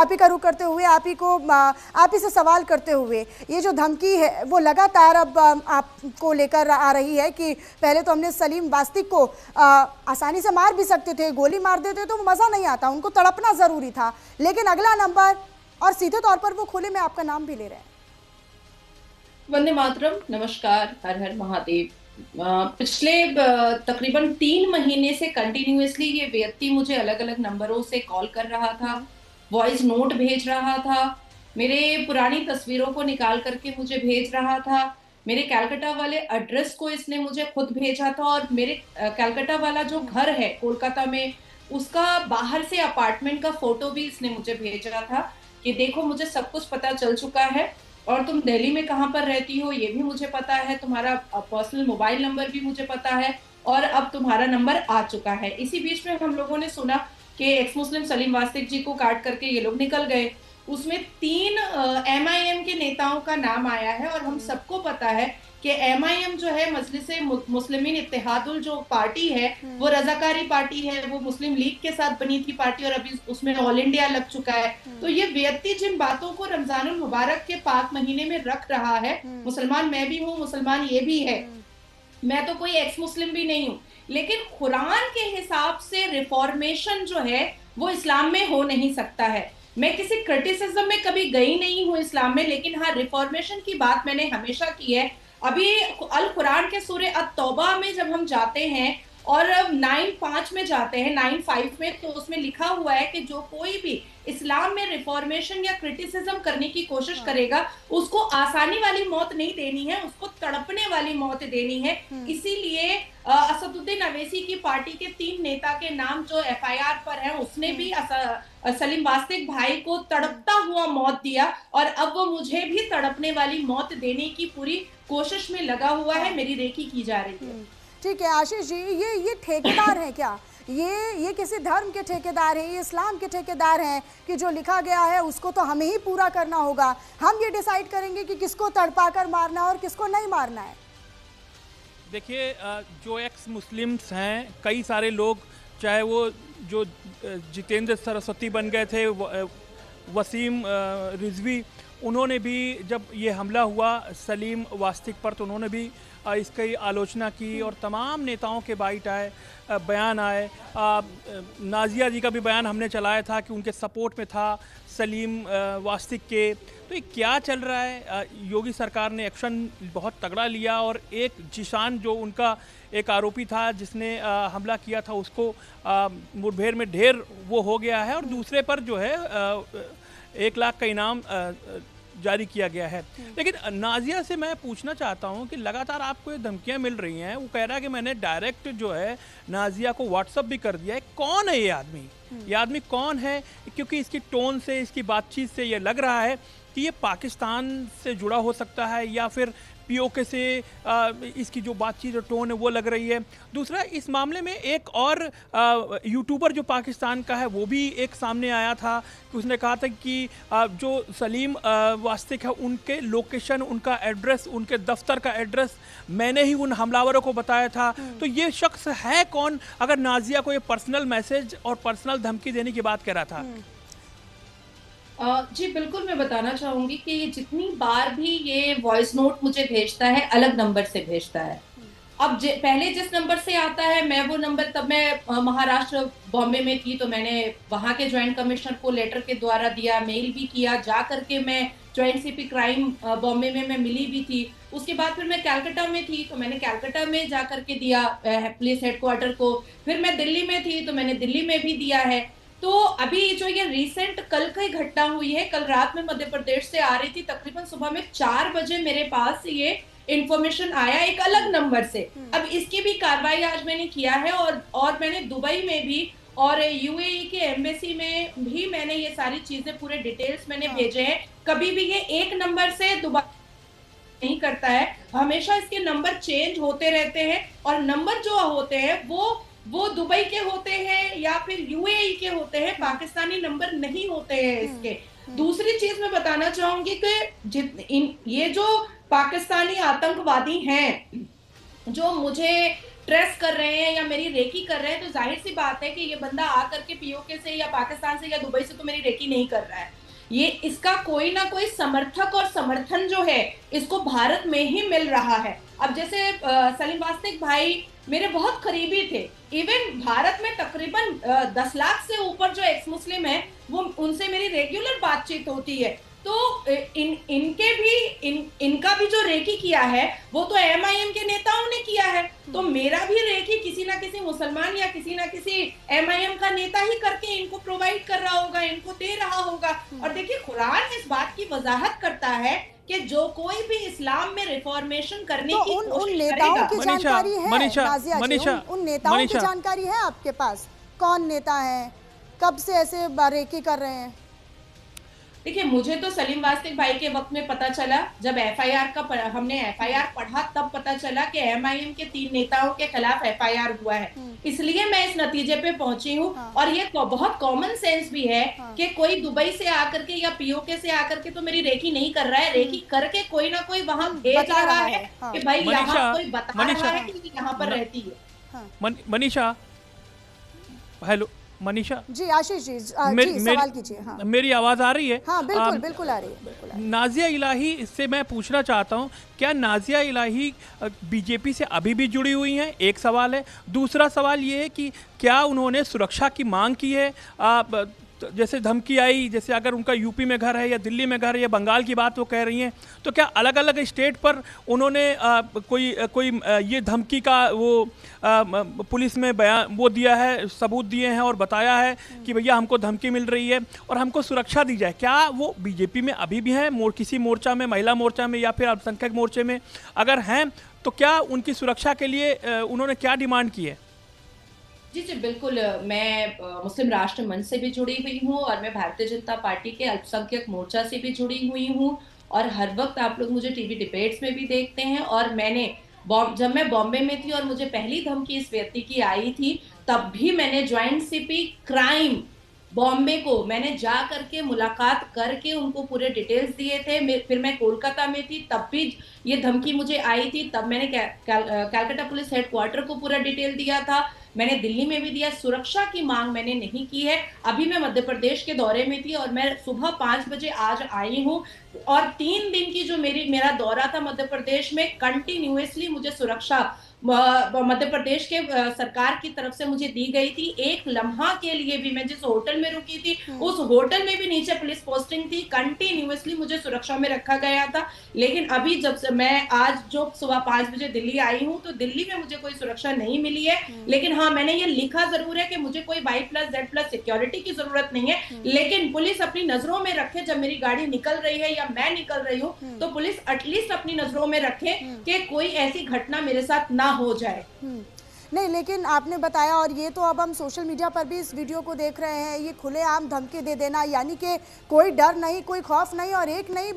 आप ही का रुख करते हुए आप ही से सवाल करते हुए, ये जो धमकी है वो लगातार अब आपको लेकर आ रही है कि पहले तो हमने सलीम वास्तिक को आसानी से मार भी सकते थे, गोली मार देते तो मज़ा नहीं आता, उनको तड़पना ज़रूरी था, लेकिन अगला नंबर और सीधे तौर पर वो खुले में आपका नाम भी ले रहे हैं। वंदे मातरम, नमस्कार, हर हर महादेव। पिछले तकरीबन 3 महीने से कंटिन्यूअसली ये व्यक्ति मुझे अलग अलग नंबरों से कॉल कर रहा था, वॉइस नोट भेज रहा था, मेरे पुरानी तस्वीरों को निकाल करके मुझे भेज रहा था, मेरे कैलकाटा वाले एड्रेस को इसने मुझे खुद भेजा था और मेरे कैलकाटा वाला जो घर है कोलकाता में, उसका बाहर से अपार्टमेंट का फोटो भी इसने मुझे भेजा था कि देखो मुझे सब कुछ पता चल चुका है और तुम दिल्ली में कहाँ पर रहती हो ये भी मुझे पता है, तुम्हारा पर्सनल मोबाइल नंबर भी मुझे पता है और अब तुम्हारा नंबर आ चुका है। इसी बीच में हम लोगों ने सुना कि एक्स मुस्लिम सलीम वास्तिक जी को काट करके ये लोग निकल गए। उसमें 3 एमआईएम के नेताओं का नाम आया है और हम सबको पता है कि एमआईएम जो है मजलिस मुस्लिमीन इत्तेहादुल जो पार्टी है वो रजाकारी पार्टी है, वो मुस्लिम लीग के साथ बनी थी पार्टी और अभी उसमें ऑल इंडिया लग चुका है। तो ये व्यक्ति जिन बातों को रमजानुल मुबारक के पाक महीने में रख रहा है, मुसलमान मैं भी हूँ, मुसलमान ये भी है, मैं तो कोई एक्स मुस्लिम भी नहीं हूँ, लेकिन कुरान के हिसाब से रिफॉर्मेशन जो है वो इस्लाम में हो नहीं सकता है। मैं किसी क्रिटिसिज्म में कभी गई नहीं हूँ इस्लाम में, लेकिन हाँ रिफॉर्मेशन की बात मैंने हमेशा की है। अभी अल कुरान के सूरे अत-तौबा में जब हम जाते हैं और 9:5 में जाते हैं, 9:5 में, तो उसमें लिखा हुआ है कि जो कोई भी इस्लाम में रिफॉर्मेशन या क्रिटिसिज्म करने की कोशिश करेगा उसको आसानी वाली मौत नहीं देनी है, उसको तड़पने वाली मौत देनी है। इसीलिए असदुद्दीन अवैसी की पार्टी के 3 नेता के नाम जो एफआईआर पर है, उसने भी सलीम वास्तिक भाई को तड़पता हुआ मौत दिया और अब वो मुझे भी तड़पने वाली मौत देने की पूरी कोशिश में लगा हुआ है, मेरी रेकी की जा रही है। ठीक है आशीष जी, ये ठेकेदार हैं क्या? ये किसी धर्म के ठेकेदार हैं, ये इस्लाम के ठेकेदार हैं कि जो लिखा गया है उसको तो हमें ही पूरा करना होगा, हम ये डिसाइड करेंगे कि किसको तड़पाकर मारना है और किसको नहीं मारना है। देखिए, जो एक्स मुस्लिम्स हैं, कई सारे लोग, चाहे वो जो जितेंद्र सरस्वती बन गए थे, वसीम रिजवी, उन्होंने भी जब ये हमला हुआ सलीम वास्तिक पर तो उन्होंने भी इसकी आलोचना की और तमाम नेताओं के बाइट आए, बयान आए। नाजिया जी का भी बयान हमने चलाया था कि उनके सपोर्ट में था सलीम वास्तिक के। तो ये क्या चल रहा है? योगी सरकार ने एक्शन बहुत तगड़ा लिया और एक जिशान जो उनका एक आरोपी था जिसने हमला किया था उसको मुठभेड़ में ढेर वो हो गया है और दूसरे पर जो है 1 लाख का इनाम जारी किया गया है। लेकिन नाजिया से मैं पूछना चाहता हूं कि लगातार आपको ये धमकियां मिल रही हैं, वो कह रहा है कि मैंने डायरेक्ट जो है नाजिया को व्हाट्सअप भी कर दिया है। कौन है ये आदमी? ये आदमी कौन है? क्योंकि इसकी टोन से, इसकी बातचीत से ये लग रहा है कि ये पाकिस्तान से जुड़ा हो सकता है या फिर पीओके से इसकी जो बातचीत जो टोन है वो लग रही है। दूसरा, इस मामले में एक और यूट्यूबर जो पाकिस्तान का है वो भी एक सामने आया था कि उसने कहा था कि जो सलीम वास्तिक है उनके लोकेशन, उनका एड्रेस, उनके दफ्तर का एड्रेस मैंने ही उन हमलावरों को बताया था। तो ये शख्स है कौन अगर नाजिया को ये पर्सनल मैसेज और पर्सनल धमकी देने की बात कह रहा था? जी बिल्कुल, मैं बताना चाहूंगी कि ये जितनी बार भी ये वॉइस नोट मुझे भेजता है अलग नंबर से भेजता है। अब पहले जिस नंबर से आता है, मैं वो नंबर, तब मैं महाराष्ट्र बॉम्बे में थी तो मैंने वहां के ज्वाइंट कमिश्नर को लेटर के द्वारा दिया, मेल भी किया, जा करके मैं ज्वाइंट सीपी क्राइम बॉम्बे में मैं मिली भी थी। उसके बाद फिर मैं कैलकाटा में थी तो मैंने कैलकाटा में जा करके दिया पुलिस हेडक्वार्टर को। फिर मैं दिल्ली में थी तो मैंने दिल्ली में भी दिया है। तो अभी जो ये रिसेंट कल की घटना हुई है, कल रात में मध्य प्रदेश से आ रही थी, तकरीबन सुबह में 4 बजे मेरे पास ये इंफॉर्मेशन आया एक अलग नंबर से। अब इसकी भी कार्रवाई आज मैंने किया है और मैंने दुबई में भी और यूएई के एम्बेसी में भी मैंने ये सारी चीजें पूरे डिटेल्स मैंने भेजे हैं। कभी भी ये एक नंबर से दोबारा नहीं करता है, हमेशा इसके नंबर चेंज होते रहते हैं और नंबर जो होते हैं वो दुबई के होते हैं या फिर यूएई के होते हैं, पाकिस्तानी नंबर नहीं होते हैं इसके। दूसरी चीज मैं बताना चाहूंगी कि ये जो पाकिस्तानी आतंकवादी हैं जो मुझे ट्रेस कर रहे हैं या मेरी रेकी कर रहे हैं, तो जाहिर सी बात है कि ये बंदा आकर के पीओके से या पाकिस्तान से या दुबई से तो मेरी रेकी नहीं कर रहा है। ये इसका कोई ना कोई समर्थक और समर्थन जो है इसको भारत में ही मिल रहा है। अब जैसे सलीम वास्तिक भाई मेरे बहुत करीबी थे, इवन भारत में तकरीबन 10 लाख से ऊपर जो एक्स मुस्लिम है वो उनसे मेरी रेगुलर बातचीत होती है। तो इनका भी जो रेकी किया है वो तो एमआईएम के नेताओं ने किया है, तो मेरा भी रेकी किसी ना किसी मुसलमान या किसी ना किसी एमआईएम का नेता ही करके इनको प्रोवाइड कर रहा होगा, इनको दे रहा होगा। और देखिए कुरान इस बात की वजाहत करता है कि जो कोई भी इस्लाम में रिफॉर्मेशन करने तो की उन कोशिश नेताओं करेगा, की जानकारी है नाज़िया जी? उन नेताओं की जानकारी है आपके पास? कौन नेता है, कब से ऐसे बारीकी कर रहे हैं? देखिए मुझे तो सलीम वास्तिक भाई के वक्त में पता चला, जब एफआईआर का हमने एफआईआर पढ़ा तब पता चला कि एमआईएम के 3 नेताओं के खिलाफ एफआईआर हुआ है, इसलिए मैं इस नतीजे पे पहुंची हूँ। हाँ। और ये बहुत कॉमन सेंस भी है हाँ। कि कोई दुबई से आकर के या पीओके से आकर के तो मेरी रेकी नहीं कर रहा है, रेकी करके कोई ना कोई वहां भेज बता रहा रहा है हाँ। कि भाई यहाँ मनीषा, कोई बता रहा है कि यहाँ पर रहती है। हाँ। मनीषा, हेलो मनीषा जी आशीष जी, सवाल कीजिए। हाँ। मेरी आवाज आ रही है? हाँ बिल्कुल बिल्कुल आ रही है, बिल्कुल आ रही है। नाजिया इलाही, इससे मैं पूछना चाहता हूं, क्या नाजिया इलाही बीजेपी से अभी भी जुड़ी हुई हैं? एक सवाल है। दूसरा सवाल ये है कि क्या उन्होंने सुरक्षा की मांग की है? जैसे धमकी आई, जैसे अगर उनका यूपी में घर है या दिल्ली में घर है या बंगाल की बात वो कह रही हैं, तो क्या अलग अलग स्टेट पर उन्होंने कोई ये धमकी का वो पुलिस में बयान वो दिया है, सबूत दिए हैं और बताया है कि भैया हमको धमकी मिल रही है और हमको सुरक्षा दी जाए? क्या वो बीजेपी में अभी भी हैं, किसी मोर्चा में, महिला मोर्चा में या फिर अल्पसंख्यक मोर्चे में? अगर हैं तो क्या उनकी सुरक्षा के लिए उन्होंने क्या डिमांड की है? जी जी बिल्कुल, मैं मुस्लिम राष्ट्र मंच से भी जुड़ी हुई हूँ और मैं भारतीय जनता पार्टी के अल्पसंख्यक मोर्चा से भी जुड़ी हुई हूँ, और हर वक्त आप लोग मुझे टीवी डिबेट्स में भी देखते हैं। और मैंने जब मैं बॉम्बे में थी और मुझे पहली धमकी इस व्यक्ति की आई थी, तब भी मैंने ज्वाइंट सीपी क्राइम बॉम्बे को मैंने जा करके मुलाकात करके उनको पूरे डिटेल्स दिए थे। फिर मैं कोलकाता में थी तब भी ये धमकी मुझे आई थी, तब मैंने कलकत्ता पुलिस हेडक्वार्टर को पूरा डिटेल दिया था। मैंने दिल्ली में भी दिया। सुरक्षा की मांग मैंने नहीं की है। अभी मैं मध्य प्रदेश के दौरे में थी और मैं सुबह 5 बजे आज आई हूँ, और 3 दिन की जो मेरा दौरा था मध्य प्रदेश में, कंटिन्यूअसली मुझे सुरक्षा मध्य प्रदेश के सरकार की तरफ से मुझे दी गई थी। एक लम्हा के लिए भी, मैं जिस होटल में रुकी थी उस होटल में भी नीचे पुलिस पोस्टिंग थी, कंटिन्यूअसली मुझे सुरक्षा में रखा गया था। लेकिन अभी जब से मैं आज जो सुबह 5 बजे दिल्ली आई हूँ, तो दिल्ली में मुझे कोई सुरक्षा नहीं मिली है। लेकिन हाँ, मैंने ये लिखा जरूर है कि मुझे कोई Y+Z+ सिक्योरिटी की जरूरत नहीं है, लेकिन पुलिस अपनी नजरों में रखे, जब मेरी गाड़ी निकल रही है या मैं निकल रही हूँ, तो पुलिस एटलीस्ट अपनी नजरों में रखे कि कोई ऐसी घटना मेरे साथ ना हो जाए। नहीं, लेकिन आपने बताया, और ये तो अब हम सोशल मीडिया पर भी इस वीडियो को देख रहे हैं, ये खुलेआम धमकी दे देना, यानी कि कोई डर नहीं, कोई खौफ नहीं, और एक नहीं,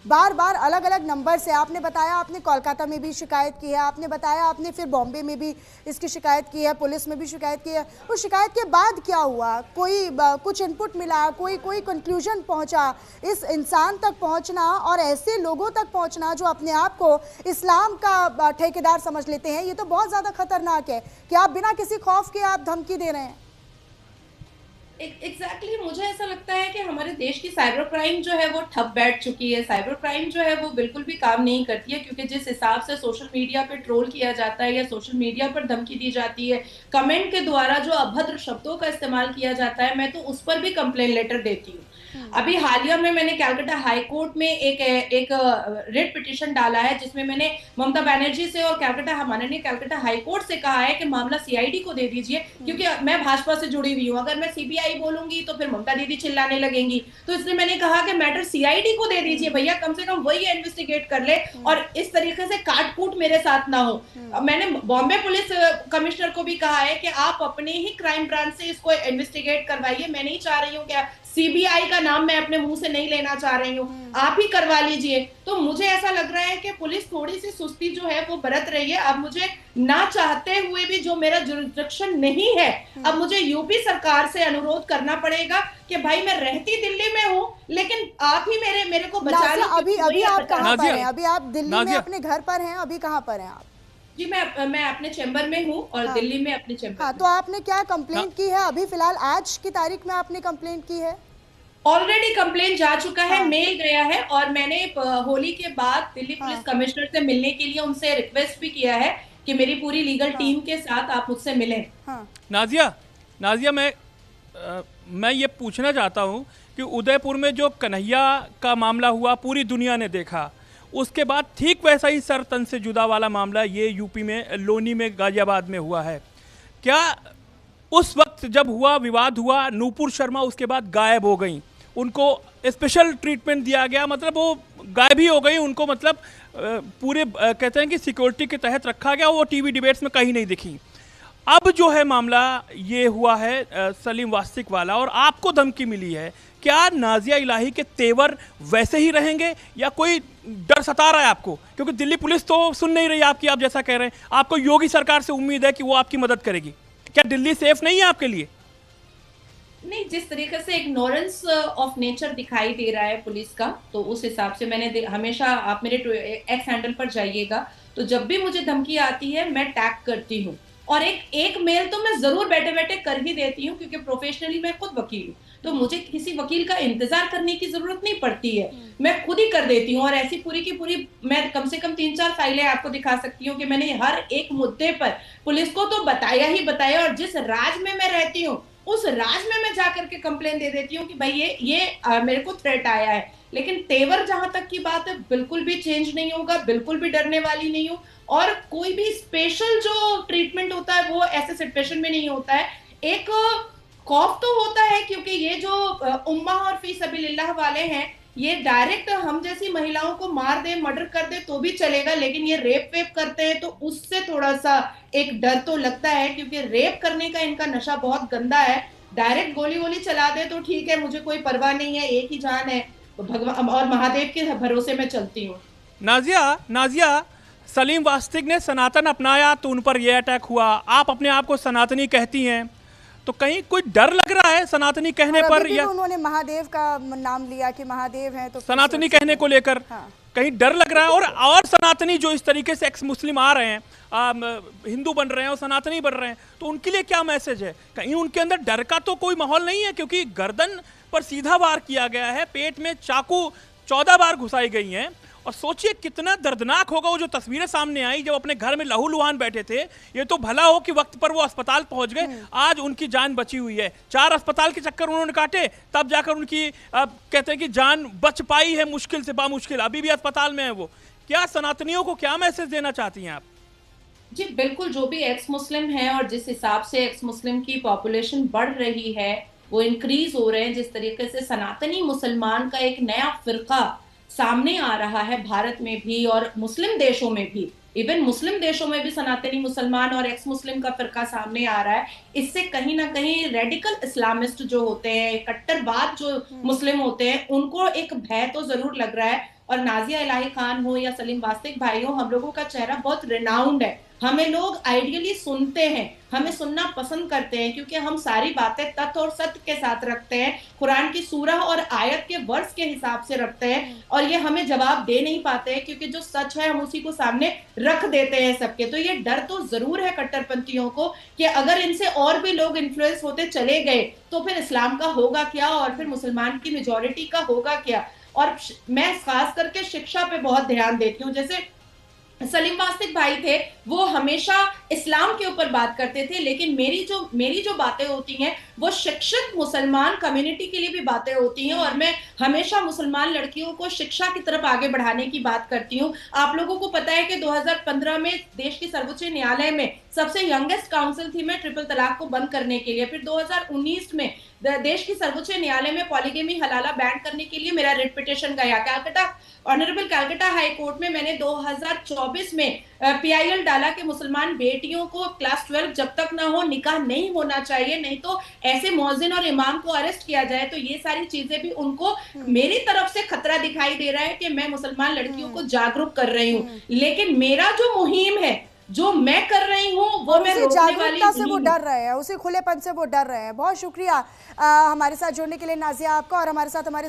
बार बार अलग अलग नंबर से। आपने बताया आपने कोलकाता में भी शिकायत की है, आपने बताया आपने फिर बॉम्बे में भी इसकी शिकायत की है, पुलिस में भी शिकायत की है। उस शिकायत के बाद क्या हुआ? कोई कुछ इनपुट मिला, कोई कंक्लूजन पहुंचा? इस इंसान तक पहुंचना और ऐसे लोगों तक पहुंचना जो अपने आप को इस्लाम का ठेकेदार समझ लेते हैं, ये तो बहुत ज़्यादा खतरनाक है कि आप बिना किसी खौफ के आप धमकी दे रहे हैं। एग्जैक्टली मुझे ऐसा लगता है कि हमारे देश की साइबर क्राइम जो है वो ठप बैठ चुकी है। साइबर क्राइम जो है वो बिल्कुल भी काम नहीं करती है, क्योंकि जिस हिसाब से सोशल मीडिया पे ट्रोल किया जाता है या सोशल मीडिया पर धमकी दी जाती है, कमेंट के द्वारा जो अभद्र शब्दों का इस्तेमाल किया जाता है, मैं तो उस पर भी कंप्लेन लेटर देती हूँ। अभी हालिया में मैंने कलकत्ता हाई कोर्ट में एक रिट पिटीशन डाला है, जिसमें मैंने ममता बनर्जी से और माननीय कलकत्ता हाई कोर्ट से कहा है कि मामला सीआईडी को दे दीजिए, क्योंकि मैं भाजपा से जुड़ी हुई हूँ। अगर मैं सीबीआई बोलूंगी तो फिर ममता दीदी चिल्लाने लगेंगी, तो इसलिए मैंने कहा कि मैटर सीआईडी को दे दीजिए भैया, कम से कम वही इन्वेस्टिगेट कर ले और इस तरीके से काट कूट मेरे साथ ना हो। मैंने बॉम्बे पुलिस कमिश्नर को भी कहा है कि आप अपने ही क्राइम ब्रांच से इसको इन्वेस्टिगेट करवाइए। मैं नहीं चाह रही हूँ कि सीबीआई का नाम मैं अपने मुंह से नहीं लेना चाह रही हूँ, आप ही करवा लीजिए। तो मुझे ऐसा लग रहा है कि पुलिस थोड़ी सी सुस्ती जो है वो बरत रही है। अब मुझे ना चाहते हुए भी, जो मेरा जुरिस्डिक्शन नहीं है, अब मुझे यूपी सरकार से अनुरोध करना पड़ेगा कि भाई मैं रहती दिल्ली में हूँ, लेकिन आप ही मेरे को बचा लीजिए। अभी आप कहाँ पर हैं? अभी आप दिल्ली में अपने घर पर हैं? अभी कहाँ पर हैं आप? जी मैं अपने चैम्बर में हूँ और हाँ। दिल्ली में अपने चैम्बर हाँ, में। तो आपने क्या कंप्लेंट की है अभी फिलहाल, आज की तारीख में आपने कंप्लेंट की है? ऑलरेडी कंप्लेन जा चुका है, हाँ। मेल गया है, और मैंने होली के बाद दिल्ली पुलिस हाँ। कमिश्नर से मिलने के लिए उनसे रिक्वेस्ट भी किया है कि मेरी पूरी लीगल हाँ। टीम के साथ आप मुझसे मिलें। हाँ। नाजिया, नाजिया, मैं ये पूछना चाहता हूँ कि उदयपुर में जो कन्हैया का मामला हुआ पूरी दुनिया ने देखा, उसके बाद ठीक वैसा ही सर तन से जुदा वाला मामला ये यूपी में लोनी में गाजियाबाद में हुआ है। क्या उस वक्त जब हुआ विवाद हुआ, नूपुर शर्मा उसके बाद गायब हो गई, उनको स्पेशल ट्रीटमेंट दिया गया, मतलब वो गायब ही हो गई, उनको मतलब पूरे कहते हैं कि सिक्योरिटी के तहत रखा गया, वो टीवी डिबेट्स में कहीं नहीं दिखी। अब जो है मामला ये हुआ है सलीम वास्तिक वाला, और आपको धमकी मिली है। क्या नाजिया इलाही के तेवर वैसे ही रहेंगे या कोई डर सता रहा है आपको? क्योंकि दिल्ली पुलिस तो सुन नहीं रही आपकी, आप जैसा कह रहे हैं। आपको योगी सरकार से उम्मीद है कि वो आपकी मदद करेगी। क्या दिल्ली सेफ नहीं है आपके लिए? नहीं, जिस तरीके से इग्नोरेंस ऑफ नेचर दिखाई दे रहा है पुलिस का, तो उस हिसाब से मैंने हमेशा, आप मेरे एक्स हैंडल पर जाइएगा तो जब भी मुझे धमकी आती है मैं टैग करती हूँ, और एक मेल तो मैं जरूर बैठे बैठे कर ही देती हूँ, क्योंकि प्रोफेशनली मैं खुद वकील हूँ, तो मुझे किसी वकील का इंतजार करने की जरूरत नहीं पड़ती है, मैं खुद ही कर देती हूँ। और ऐसी पूरी की पूरी मैं कम से कम 3-4 फाइलें आपको दिखा सकती हूँ कि मैंने हर एक मुद्दे पर पुलिस को तो बताया ही बताया, और जिस राज में मैं रहती हूँ उस राज में मैं जाकर के कंप्लेन दे देती हूँ कि भाई ये मेरे को थ्रेट आया है। लेकिन तेवर जहां तक की बात है, बिल्कुल भी चेंज नहीं होगा, बिल्कुल भी डरने वाली नहीं हूँ, और कोई भी स्पेशल जो ट्रीटमेंट होता है वो ऐसे सिचुएशन में नहीं होता है। एक खौफ तो होता है, क्योंकि ये जो उम्मा और फी सबीलिल्लाह वाले हैं, ये डायरेक्ट हम जैसी महिलाओं को मार दे, मर्डर कर दे तो भी चलेगा, लेकिन ये रेप वेप करते हैं तो उससे थोड़ा सा एक डर तो लगता है, क्योंकि रेप करने का इनका नशा बहुत गंदा है। डायरेक्ट गोली गोली चला दे तो ठीक है, मुझे कोई परवाह नहीं है, एक ही जान है, भगवान और महादेव के भरोसे में चलती हूँ। नाजिया, नाजिया, सलीम वास्तिक ने सनातन अपनाया तो उन पर यह अटैक हुआ। आप अपने आप को सनातनी कहती हैं, तो कहीं कोई डर लग रहा है सनातनी कहने पर? या उन्होंने महादेव का नाम लिया कि महादेव है, तो सनातनी कहने को लेकर कहीं डर लग रहा है? और सनातनी जो इस तरीके से एक्स मुस्लिम आ रहे हैं, हिंदू बन रहे हैं और सनातनी बन रहे हैं, तो उनके लिए क्या मैसेज है? कहीं उनके अंदर डर का तो कोई माहौल नहीं है? क्योंकि गर्दन पर सीधा वार किया गया है, पेट में चाकू 14 बार घुसाई गई हैं, और सोचिए कितना दर्दनाक होगा वो जो तस्वीरें सामने आई जब अपने घर में लहूलुहान बैठे थे। ये तो भला हो कि वक्त पर वो अस्पताल पहुंच गए, आज उनकी जान बची हुई है। 4 अस्पताल के चक्कर उन्होंने काटे, तब जाकर उनकी कहते हैं कि जान बच पाई है, मुश्किल से बामुश्किल, अभी भी अस्पताल में है वो। क्या सनातनियों को क्या मैसेज देना चाहती हैं आप? जी बिल्कुल, जो भी एक्स मुस्लिम है और जिस हिसाब से एक्स मुस्लिम की पॉपुलेशन बढ़ रही है, वो इंक्रीज हो रहे हैं, जिस तरीके से सनातनी मुसलमान का एक नया फिरका सामने आ रहा है भारत में भी और मुस्लिम देशों में भी, इवन मुस्लिम देशों में भी सनातनी मुसलमान और एक्स मुस्लिम का फिरका सामने आ रहा है। इससे कहीं ना कहीं रेडिकल इस्लामिस्ट जो होते हैं, कट्टरवाद जो मुस्लिम होते हैं, उनको एक भय तो जरूर लग रहा है। और नाजिया इलाही खान हो या सलीम वास्तिक भाई हो, हम लोगों का चेहरा बहुत रिनाउंड है, हमें लोग आइडियली सुनते हैं, हमें सुनना पसंद करते हैं, क्योंकि हम सारी बातें तथ्य और सत्य के साथ रखते हैं, कुरान की सूरह और आयत के वर्ष के हिसाब से रखते हैं, और ये हमें जवाब दे नहीं पाते हैं, क्योंकि जो सच है हम उसी को सामने रख देते हैं सबके। तो ये डर तो जरूर है कट्टरपंथियों को कि अगर इनसे और भी लोग इन्फ्लुएंस होते चले गए तो फिर इस्लाम का होगा क्या, और फिर मुसलमान की मेजोरिटी का होगा क्या। और मैं खास करके शिक्षा पे बहुत ध्यान देती हूँ। जैसे सलीम वास्तिक भाई थे, वो हमेशा इस्लाम के ऊपर बात करते थे, लेकिन मेरी जो बातें होती हैं वो शिक्षित मुसलमान कम्युनिटी के लिए भी बातें होती हैं, और मैं हमेशा मुसलमान लड़कियों को शिक्षा की तरफ आगे बढ़ाने की बात करती हूँ। आप लोगों को पता है कि 2015 में देश की सर्वोच्च न्यायालय में सबसे यंगेस्ट काउंसिल थी मैं ट्रिपल तलाक को बंद करने के लिए। फिर 2019 में देश की सर्वोच्च न्यायालय में पॉलीगेमी हलाला बैन करने के लिए मेरा रिट पिटिशन गया। ऑनरेबल कैलकाटा हाई कोर्ट में मैंने 2024 में पीआईएल डाला कि मुसलमान बेटियों को क्लास 12 जब तक ना हो निकाह नहीं होना चाहिए, नहीं तो ऐसे मौजिन और इमाम को अरेस्ट किया जाए। तो ये सारी चीजें भी उनको मेरी तरफ से खतरा दिखाई दे रहा है कि मैं मुसलमान लड़कियों को जागरूक कर रही हूँ, लेकिन मेरा जो मुहिम है, जो मैं कर रही हूँ, वो मैं रोकने वाली से वो डर रहे हैं, उसी खुलेपन से वो डर रहे हैं। बहुत शुक्रिया हमारे साथ जुड़ने के लिए नाजिया आपका, और हमारे साथ हमारे